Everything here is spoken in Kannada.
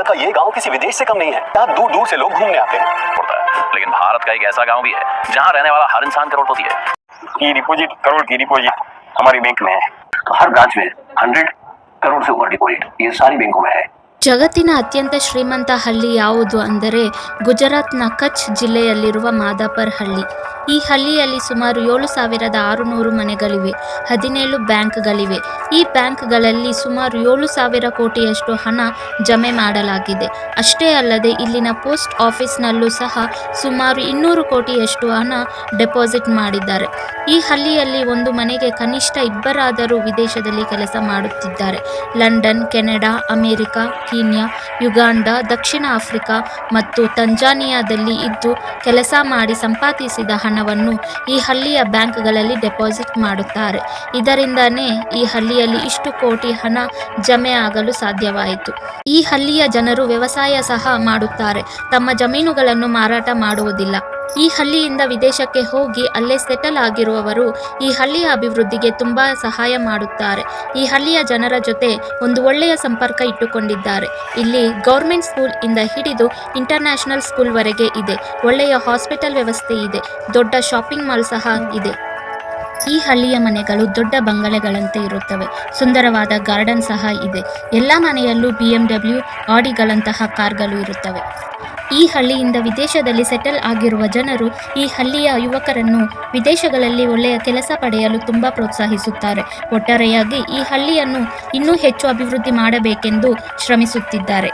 का ये गांव किसी विदेश से कम नहीं है। यहाँ दूर दूर से लोग घूमने आते हैं। लेकिन भारत का एक ऐसा गांव भी है जहां रहने वाला हर इंसान करोड़पति है। की डिपॉजिट करोड़ की डिपॉजिट हमारी बैंक में है। तो हर ब्रांच में 100 करोड़ से ऊपर डिपॉजिट ये सारी बैंकों में है। ಜಗತ್ತಿನ ಅತ್ಯಂತ ಶ್ರೀಮಂತ ಹಳ್ಳಿ ಯಾವುದು ಅಂದರೆ ಗುಜರಾತ್ನ ಕಚ್ ಜಿಲ್ಲೆಯಲ್ಲಿರುವ ಮಾದಾಪರ್ ಹಳ್ಳಿ. ಈ ಹಳ್ಳಿಯಲ್ಲಿ ಸುಮಾರು 7,600 ಮನೆಗಳಿವೆ, 17 ಬ್ಯಾಂಕ್ಗಳಿವೆ. ಈ ಬ್ಯಾಂಕ್ಗಳಲ್ಲಿ ಸುಮಾರು 7,000 ಕೋಟಿಯಷ್ಟು ಹಣ ಜಮೆ ಮಾಡಲಾಗಿದೆ. ಅಷ್ಟೇ ಅಲ್ಲದೆ ಇಲ್ಲಿನ ಪೋಸ್ಟ್ ಆಫೀಸ್ನಲ್ಲೂ ಸಹ ಸುಮಾರು 200 ಕೋಟಿಯಷ್ಟು ಹಣ ಡೆಪಾಸಿಟ್ ಮಾಡಿದ್ದಾರೆ. ಈ ಹಳ್ಳಿಯಲ್ಲಿ ಒಂದು ಮನೆಗೆ ಕನಿಷ್ಠ ಇಬ್ಬರಾದರೂ ವಿದೇಶದಲ್ಲಿ ಕೆಲಸ ಮಾಡುತ್ತಿದ್ದಾರೆ. ಲಂಡನ್, ಕೆನಡಾ, ಅಮೆರಿಕ, ಕೀನ್ಯಾ, ಯುಗಾಂಡ, ದಕ್ಷಿಣ ಆಫ್ರಿಕಾ ಮತ್ತು ತಂಜಾನಿಯಾದಲ್ಲಿ ಇದ್ದು ಕೆಲಸ ಮಾಡಿ ಸಂಪಾದಿಸಿದ ಹಣವನ್ನು ಈ ಹಳ್ಳಿಯ ಬ್ಯಾಂಕ್ಗಳಲ್ಲಿ ಡೆಪಾಸಿಟ್ ಮಾಡುತ್ತಾರೆ. ಇದರಿಂದನೇ ಈ ಹಳ್ಳಿಯಲ್ಲಿ ಇಷ್ಟು ಕೋಟಿ ಹಣ ಜಮೆ ಆಗಲು ಸಾಧ್ಯವಾಯಿತು. ಈ ಹಳ್ಳಿಯ ಜನರು ವ್ಯವಸಾಯ ಸಹ ಮಾಡುತ್ತಾರೆ. ತಮ್ಮ ಜಮೀನುಗಳನ್ನು ಮಾರಾಟ ಮಾಡುವುದಿಲ್ಲ. ಈ ಹಳ್ಳಿಯಿಂದ ವಿದೇಶಕ್ಕೆ ಹೋಗಿ ಅಲ್ಲೇ ಸೆಟಲ್ ಆಗಿರುವವರು ಈ ಹಳ್ಳಿಯ ಅಭಿವೃದ್ಧಿಗೆ ತುಂಬ ಸಹಾಯ ಮಾಡುತ್ತಾರೆ. ಈ ಹಳ್ಳಿಯ ಜನರ ಜೊತೆ ಒಂದು ಒಳ್ಳೆಯ ಸಂಪರ್ಕ ಇಟ್ಟುಕೊಂಡಿದ್ದಾರೆ. ಇಲ್ಲಿ ಗೌರ್ಮೆಂಟ್ ಸ್ಕೂಲ್ ಇಂದ ಹಿಡಿದು ಇಂಟರ್ನ್ಯಾಷನಲ್ ಸ್ಕೂಲ್ವರೆಗೆ ಇದೆ. ಒಳ್ಳೆಯ ಹಾಸ್ಪಿಟಲ್ ವ್ಯವಸ್ಥೆ ಇದೆ. ದೊಡ್ಡ ಶಾಪಿಂಗ್ ಮಾಲ್ ಸಹ ಇದೆ. ಈ ಹಳ್ಳಿಯ ಮನೆಗಳು ದೊಡ್ಡ ಬಂಗಲೆಗಳಂತೆ ಇರುತ್ತವೆ. ಸುಂದರವಾದ ಗಾರ್ಡನ್ ಸಹ ಇದೆ. ಎಲ್ಲ ಮನೆಯಲ್ಲೂ BMW, ಆಡಿಗಳಂತಹ ಕಾರ್ಗಳು ಇರುತ್ತವೆ. ಈ ಹಳ್ಳಿಯಿಂದ ವಿದೇಶದಲ್ಲಿ ಸೆಟಲ್ ಆಗಿರುವ ಜನರು ಈ ಹಳ್ಳಿಯ ಯುವಕರನ್ನು ವಿದೇಶಗಳಲ್ಲಿ ಒಳ್ಳೆಯ ಕೆಲಸ ಪಡೆಯಲು ತುಂಬ ಪ್ರೋತ್ಸಾಹಿಸುತ್ತಾರೆ. ಒಟ್ಟಾರೆಯಾಗಿ ಈ ಹಳ್ಳಿಯನ್ನು ಇನ್ನೂ ಹೆಚ್ಚು ಅಭಿವೃದ್ಧಿ ಮಾಡಬೇಕೆಂದು ಶ್ರಮಿಸುತ್ತಿದ್ದಾರೆ.